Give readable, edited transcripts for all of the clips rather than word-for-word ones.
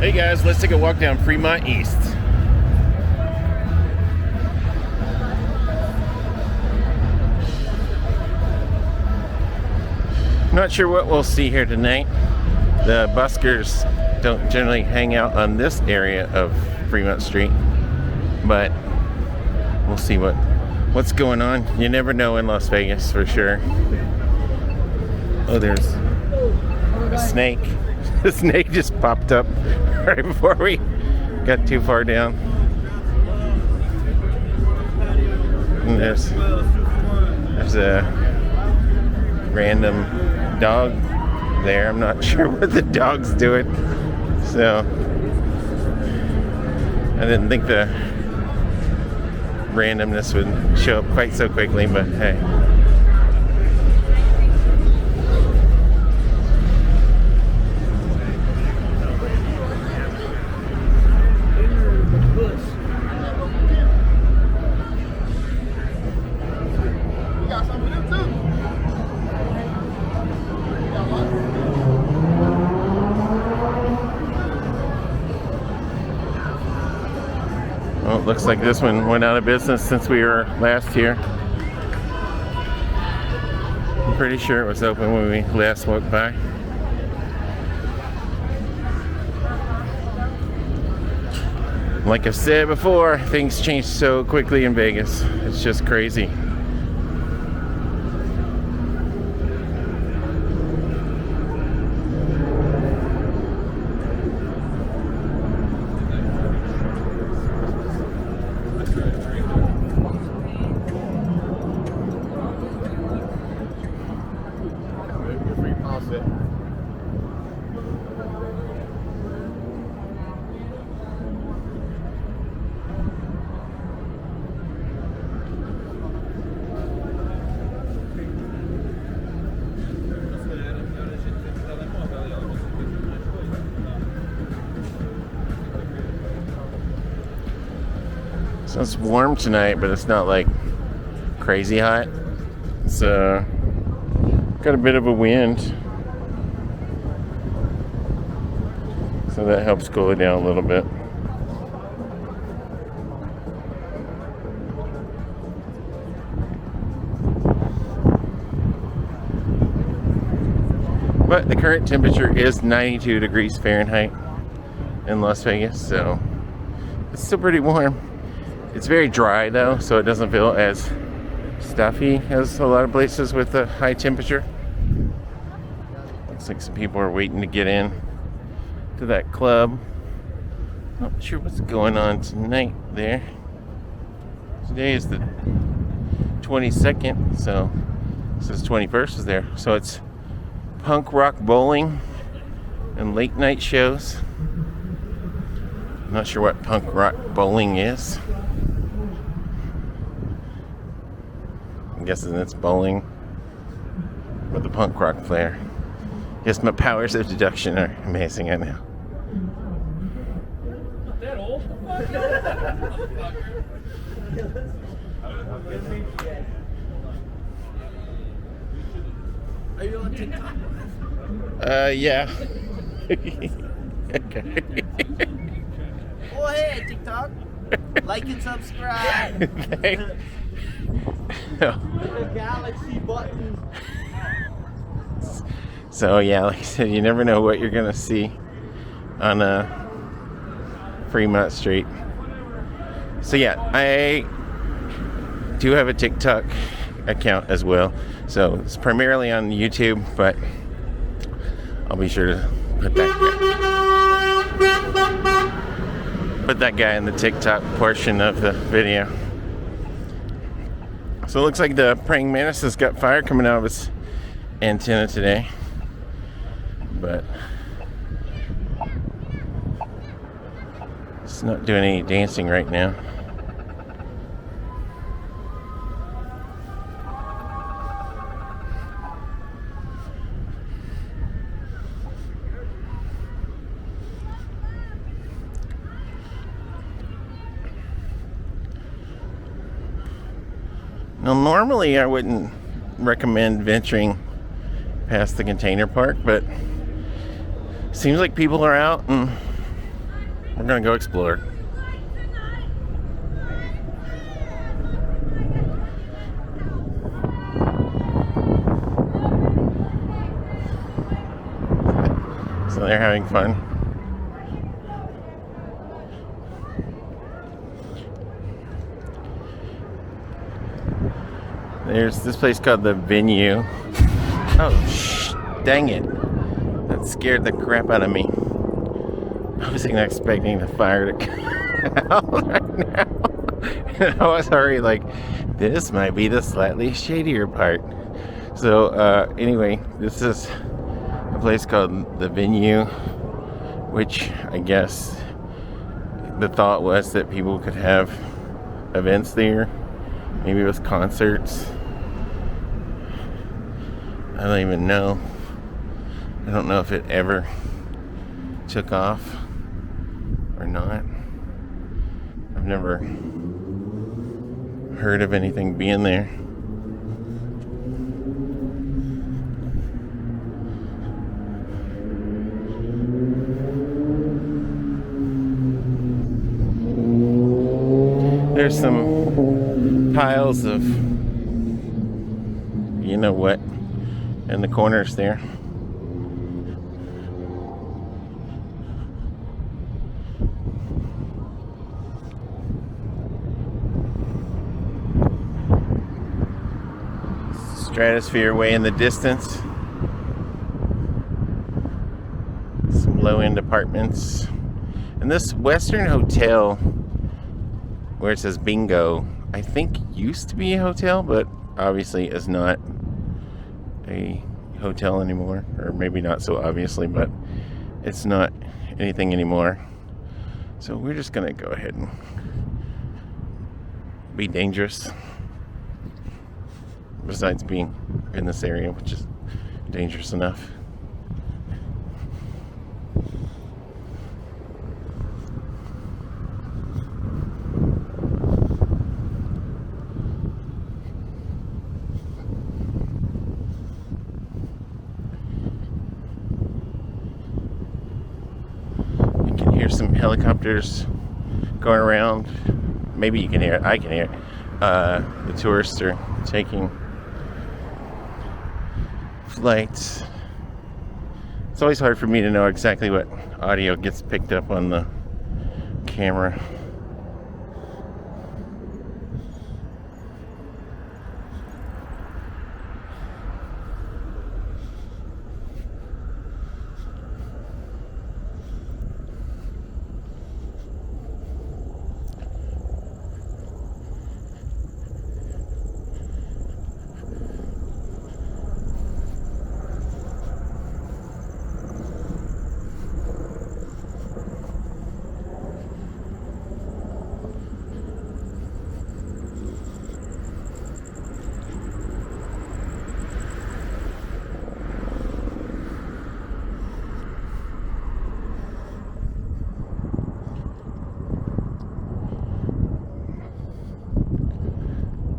Hey guys, let's take a walk down Fremont East. Not sure what we'll see here tonight. The Buskers don't generally hang out on this area of Fremont Street, but we'll see what's going on. You never know in Las Vegas for sure. Oh, there's a snake. The snake just popped up right before we got too far down. And there's a random dog there. I'm not sure what the dog's doing. So I didn't think the randomness would show up quite so quickly, but hey. Well, it looks like this one went out of business since we were last here. I'm pretty sure it was open when we last walked by. Like I've said before, things change so quickly in Vegas. It's just crazy. So it's warm tonight, but it's not like crazy hot. It's got a bit of a wind, so that helps cool it down a little bit. But the current temperature is 92 degrees Fahrenheit in Las Vegas, so it's still pretty warm. It's very dry though, so it doesn't feel as stuffy as a lot of places with a high temperature. Looks like some people are waiting to get in to that club. Not sure what's going on tonight there. Today is the 22nd, so it says 21st is there. So it's punk rock bowling and late night shows. I'm not sure what punk rock bowling is. I'm guessing it's bowling with a punk rock player. Yes, my powers of deduction are amazing, I know. Not that old. Are you on TikTok? Yeah. Okay. Go ahead, TikTok. Like and subscribe. The galaxy button. So yeah, like I said, you never know what you're gonna see on Fremont Street. So yeah, I do have a TikTok account as well. So it's primarily on YouTube, but I'll be sure to put that guy in the TikTok portion of the video. So it looks like the praying mantis has got fire coming out of its antenna today. But it's not doing any dancing right now. Now, normally I wouldn't recommend venturing past the container park, but seems like people are out and We're gonna go explore. So they're having fun. There's this place called the Venue. Oh, dang it. That scared the crap out of me. I wasn't expecting the fire to come out right now. And I was already like, this might be the slightly shadier part. So, anyway, this is a place called the Venue, which I guess the thought was that people could have events there, maybe with concerts. I don't even know. I don't know if it ever took off or not. I've never heard of anything being there. There's some piles of you know what in the corners there. Stratosphere way in the distance. Some low-end apartments. And this Western Hotel, where it says bingo, I think used to be a hotel, but obviously is not a hotel anymore. Or maybe not so obviously, but it's not anything anymore. So we're just gonna go ahead and be dangerous. Besides being in this area, which is dangerous enough. You can hear some helicopters going around. Maybe you can hear it. I can hear it. The tourists are taking flights. It's always hard for me to know exactly what audio gets picked up on the camera.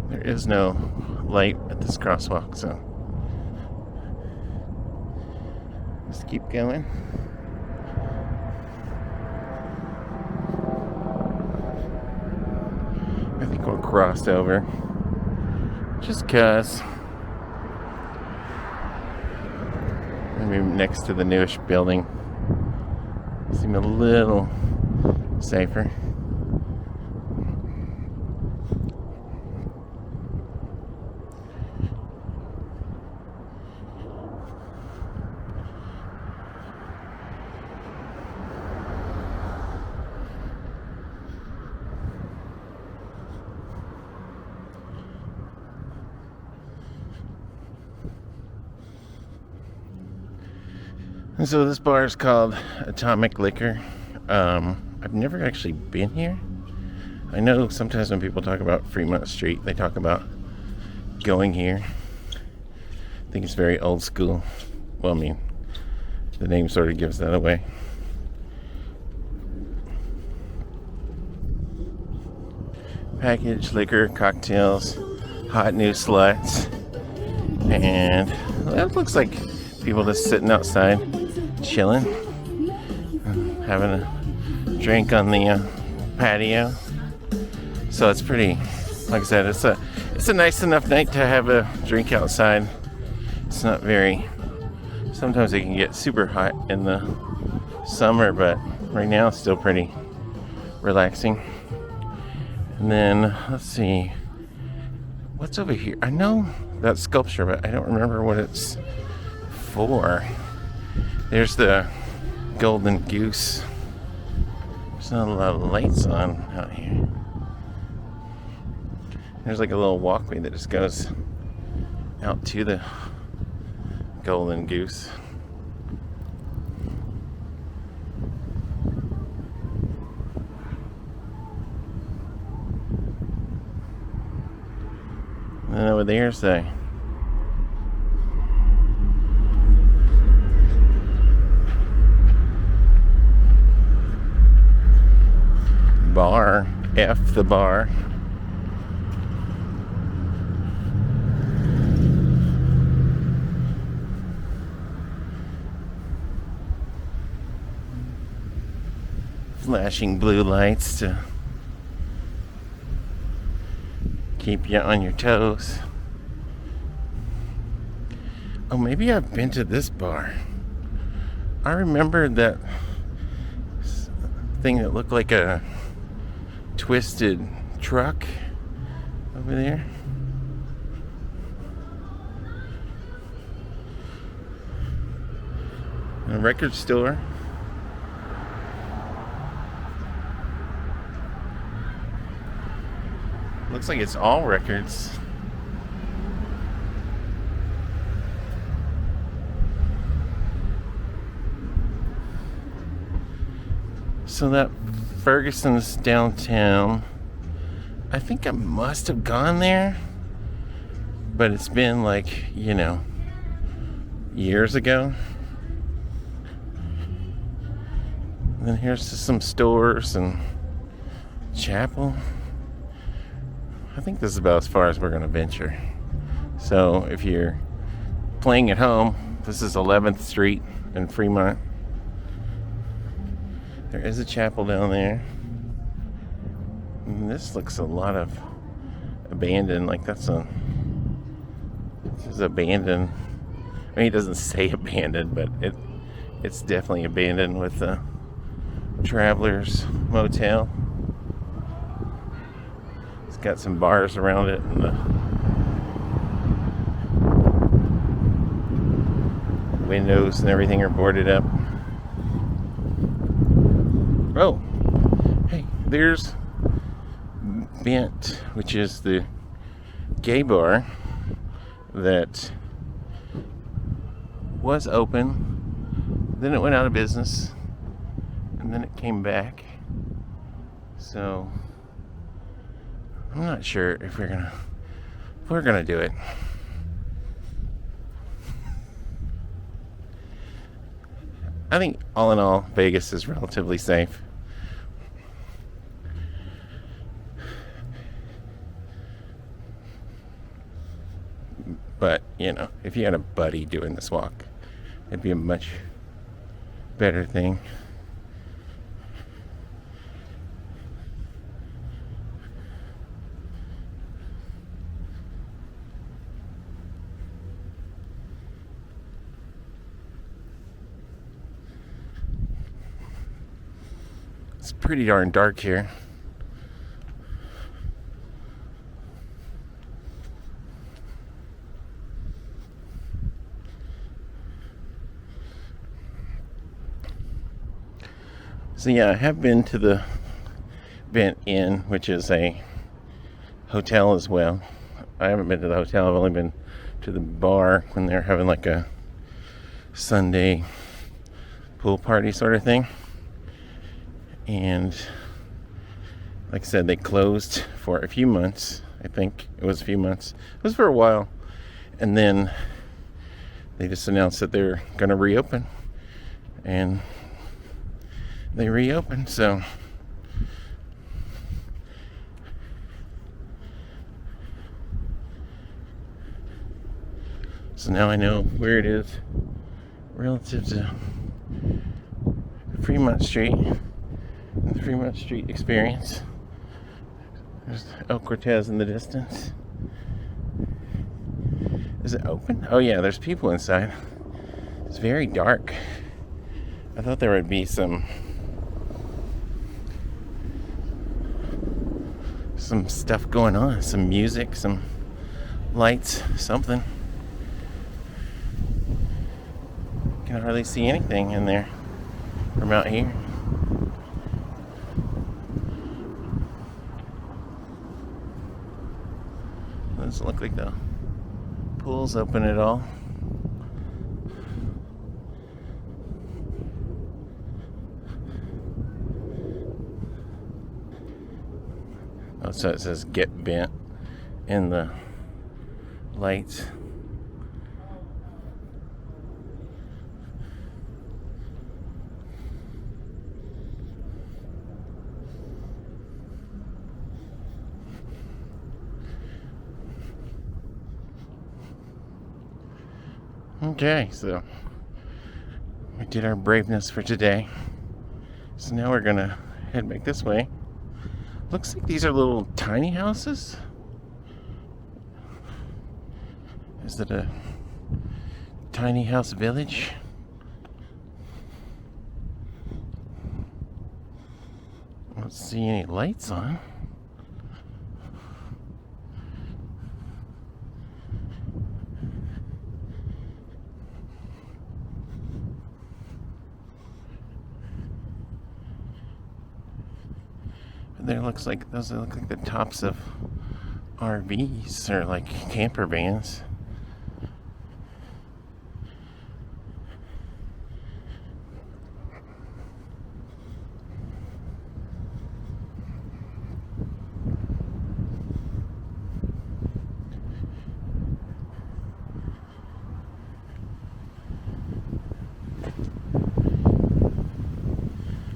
There is no light at this crosswalk, so just keep going. I think we'll cross over just cause. Maybe next to the newish building. Seem a little safer. And so this bar is called Atomic Liquor. I've never actually been here. I know sometimes when people talk about Fremont Street, they talk about going here. I think it's very old school. Well, I mean, the name sort of gives that away. Packaged liquor, cocktails, hot new sluts, and that looks like people just sitting outside, chilling, having a drink on the patio. So it's pretty, like I said, it's a nice enough night to have a drink outside. It's not very, sometimes it can get super hot in the summer, but right now it's still pretty relaxing. And then, let's see, what's over here? I know that sculpture, but I don't remember what it's for. There's the golden goose. There's not a lot of lights on out here. There's like a little walkway that just goes out to the golden goose. And over there's the bar, F the bar. Flashing blue lights to keep you on your toes. Oh, maybe I've been to this bar. I remember that thing that looked like a twisted truck over there. A record store. Looks like it's all records. So that Fergusons Downtown, I think I must have gone there, but it's been like, you know, years ago. And then here's just some stores and chapel. I think this is about as far as we're going to venture. So if you're playing at home, this is 11th Street in Fremont. There is a chapel down there. And this looks a lot of abandoned, like this is abandoned. I mean, it doesn't say abandoned, but it's definitely abandoned with the Travelers Motel. It's got some bars around it, and the windows and everything are boarded up. Oh, hey, there's Bent, which is the gay bar that was open, then it went out of business, and then it came back. So I'm not sure if we're gonna do it. I think all in all, Vegas is relatively safe. But, you know, if you had a buddy doing this walk, it'd be a much better thing. It's pretty darn dark here. So yeah, I have been to the Bent Inn, which is a hotel as well. I haven't been to the hotel, I've only been to the bar when they're having like a Sunday pool party sort of thing. And like I said, they closed for a few months. I think it was a few months. It was for a while. And then they just announced that they're going to reopen. And they reopened, so now I know where it is relative to Fremont Street. The Fremont Street Experience. There's El Cortez in the distance. Is it open? Oh yeah, there's people inside. It's very dark. I thought there would be some stuff going on, some music, some lights, something. Can hardly see anything in there from out here. Doesn't look like the pool's open at all. Oh, so it says get bent in the lights. Okay, so we did our braveness for today. So now we're gonna head back this way. Looks like these are little tiny houses. Is it a tiny house village? I don't see any lights on. There looks like those look like the tops of RVs or like camper vans.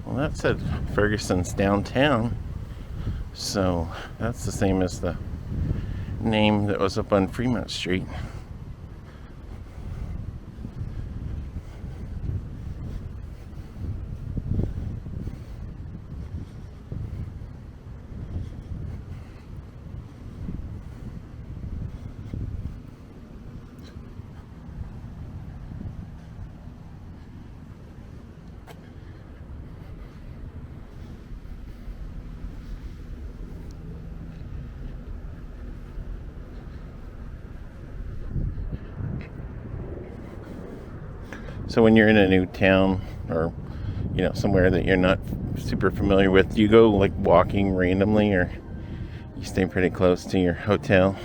Well, that said Fergusons Downtown. So that's the same as the name that was up on Fremont Street. So when you're in a new town or, you know, somewhere that you're not super familiar with, do you go like walking randomly or you stay pretty close to your hotel?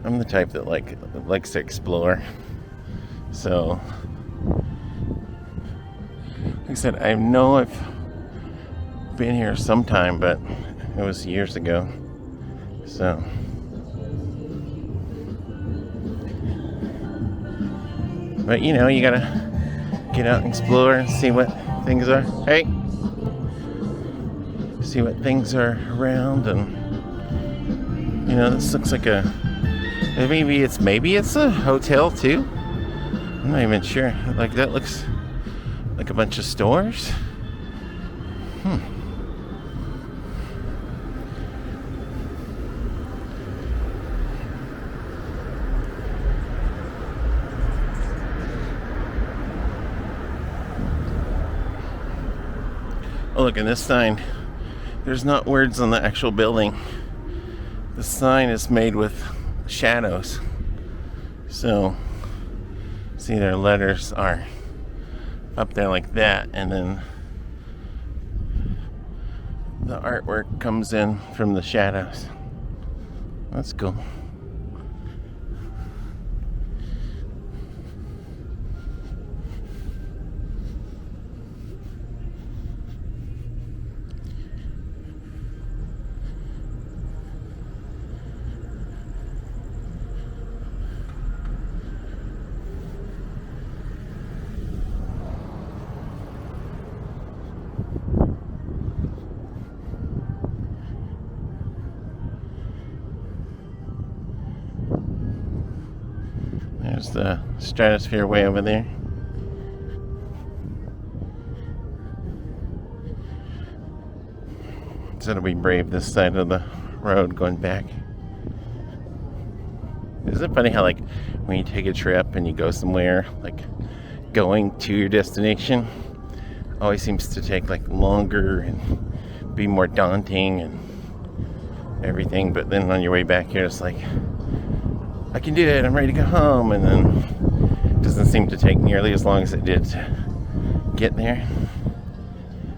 I'm the type that likes to explore. So, like I said, I know I've been here sometime, but it was years ago. So. But you know, you gotta get out and explore and see what things are. Hey! See what things are around, and you know, this looks like maybe it's a hotel too. I'm not even sure. Like that looks like a bunch of stores. Oh, look, and this sign, there's not words on the actual building. The sign is made with shadows. So, see, their letters are up there like that, and then the artwork comes in from the shadows. That's cool. There's the stratosphere way over there. So it'll be brave this side of the road going back. Isn't it funny how, like, when you take a trip and you go somewhere, like, going to your destination always seems to take, like, longer and be more daunting and everything, but then on your way back here, it's like, I can do it, I'm ready to go home, and then it doesn't seem to take nearly as long as it did to get there.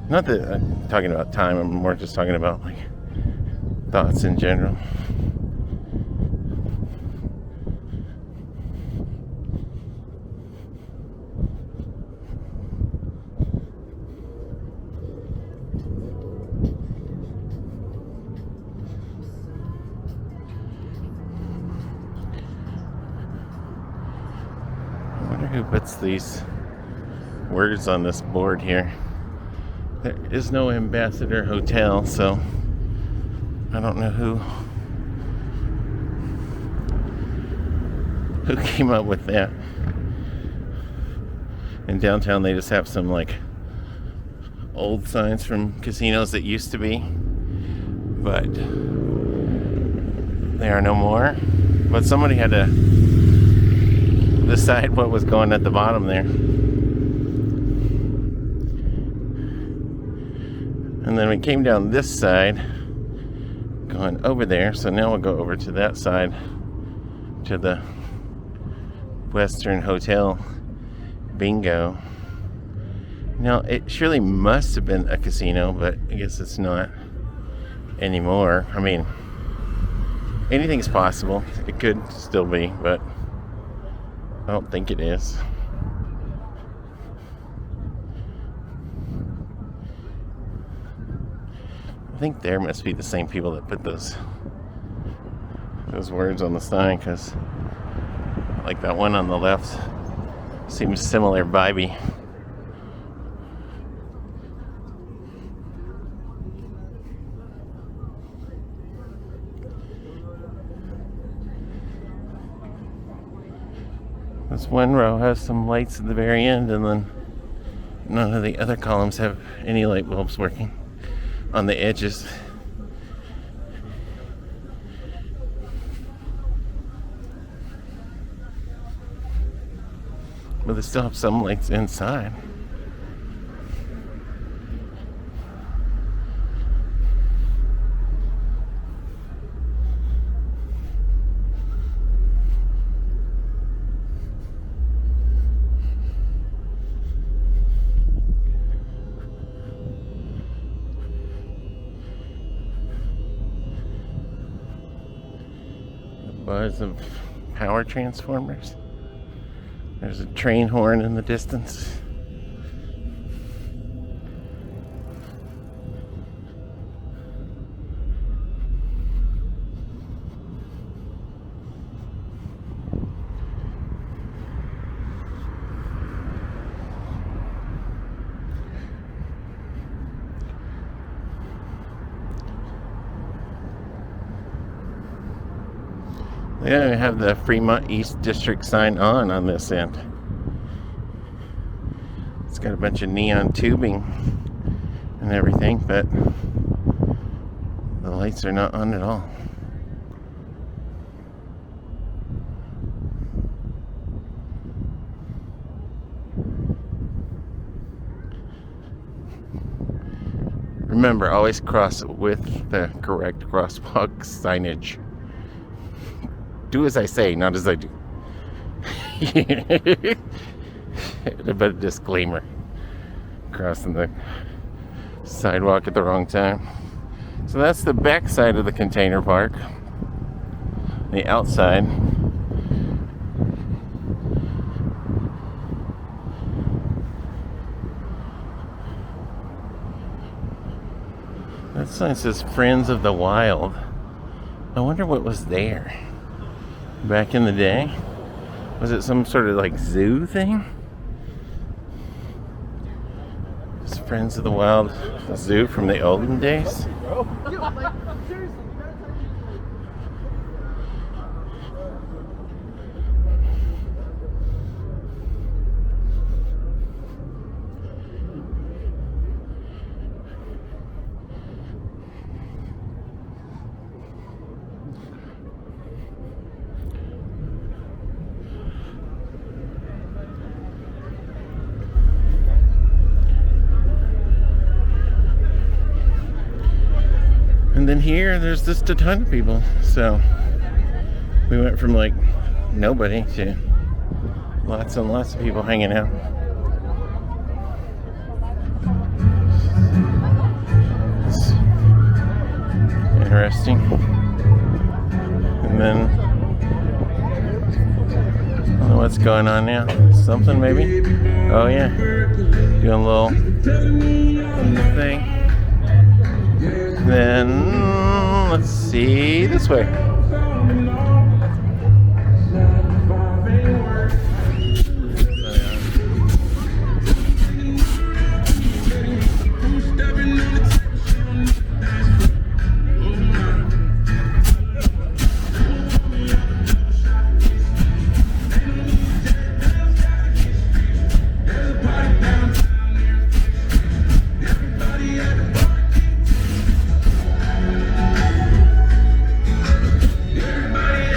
Not that I'm talking about time, I'm more just talking about, like, thoughts in general. Who puts these words on this board here? There is no Ambassador Hotel, so I don't know who came up with that. In downtown, they just have some, like, old signs from casinos that used to be, but there are no more. But somebody had to decide what was going at the bottom there. And then we came down this side, going over there. So now we'll go over to that side, to the Western Hotel Bingo. Now, it surely must have been a casino, but I guess it's not anymore. I mean, anything's possible. It could still be, but I don't think it is. I think there must be the same people that put those words on the sign, because like that one on the left seems similar vibey. This one row has some lights at the very end, and then none of the other columns have any light bulbs working on the edges. But they still have some lights inside. Buzz of power transformers. There's a train horn in the distance. Yeah, we have the Fremont East District sign on this end. It's got a bunch of neon tubing and everything, but the lights are not on at all. Remember, always cross with the correct crosswalk signage. Do as I say, not as I do. But a disclaimer. Crossing the sidewalk at the wrong time. So that's the back side of the container park. The outside. That sign says Friends of the Wild. I wonder what was there back in the day. Was it some sort of like zoo thing? It's Friends of the Wild Zoo from the olden days. And then here, there's just a ton of people. So we went from like nobody to lots and lots of people hanging out. It's interesting. And then I don't know what's going on now. Something maybe? Oh yeah. Doing a little thing. Then let's see this way.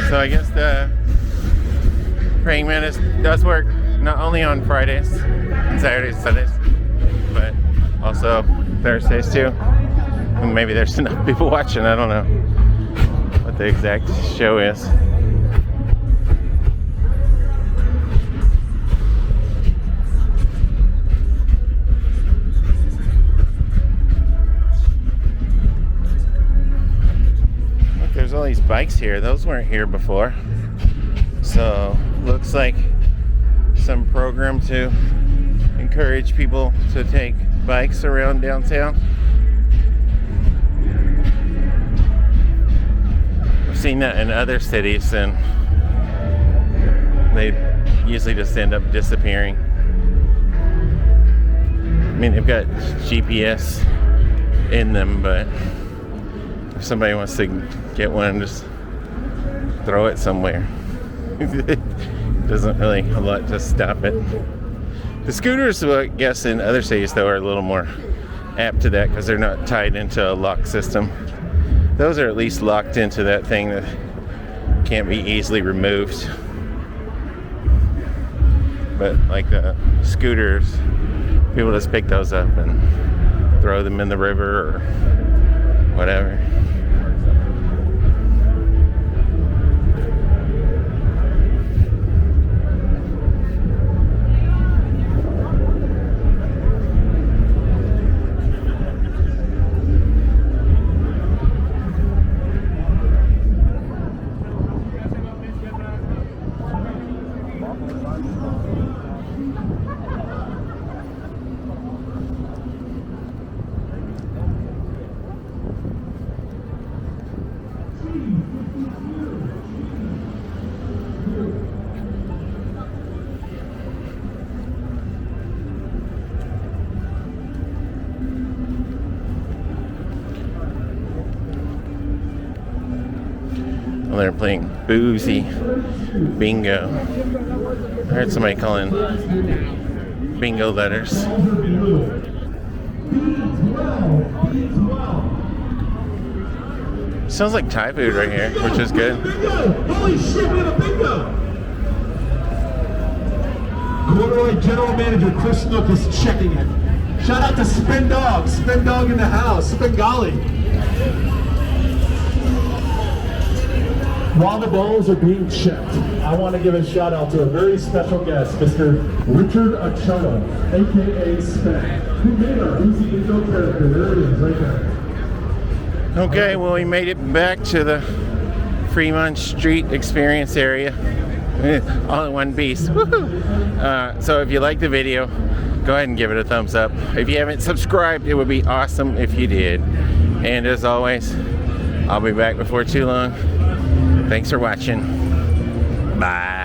So I guess the Praying Mantis does work not only on Fridays and Saturdays and Sundays, but also Thursdays too. And maybe there's enough people watching, I don't know what the exact show is. There's all these bikes here. Those weren't here before. So looks like some program to encourage people to take bikes around downtown. I've seen that in other cities and they usually just end up disappearing. I mean, they've got GPS in them, but if somebody wants to get one and just throw it somewhere, it doesn't really a lot to stop it. The scooters, I guess, in other cities though are a little more apt to that because they're not tied into a lock system. Those are at least locked into that thing that can't be easily removed. But like the scooters, people just pick those up and throw them in the river or whatever. They're playing boozy bingo. I heard somebody calling bingo letters. Sounds like Thai food right here, which is good. Holy shit, we have a bingo! Corduroy General Manager Chris Nook is checking it. Shout out to Spin Dog in the house, Spin Golly. While the balls are being checked, I want to give a shout out to a very special guest, Mr. Richard Achano, aka Spec, who made our boozy bingo character. There it is, right there. Okay, well, we made it back to the Fremont Street Experience area. All in one piece. Woohoo! So if you liked the video, go ahead and give it a thumbs up. If you haven't subscribed, it would be awesome if you did. And as always, I'll be back before too long. Thanks for watching. Bye.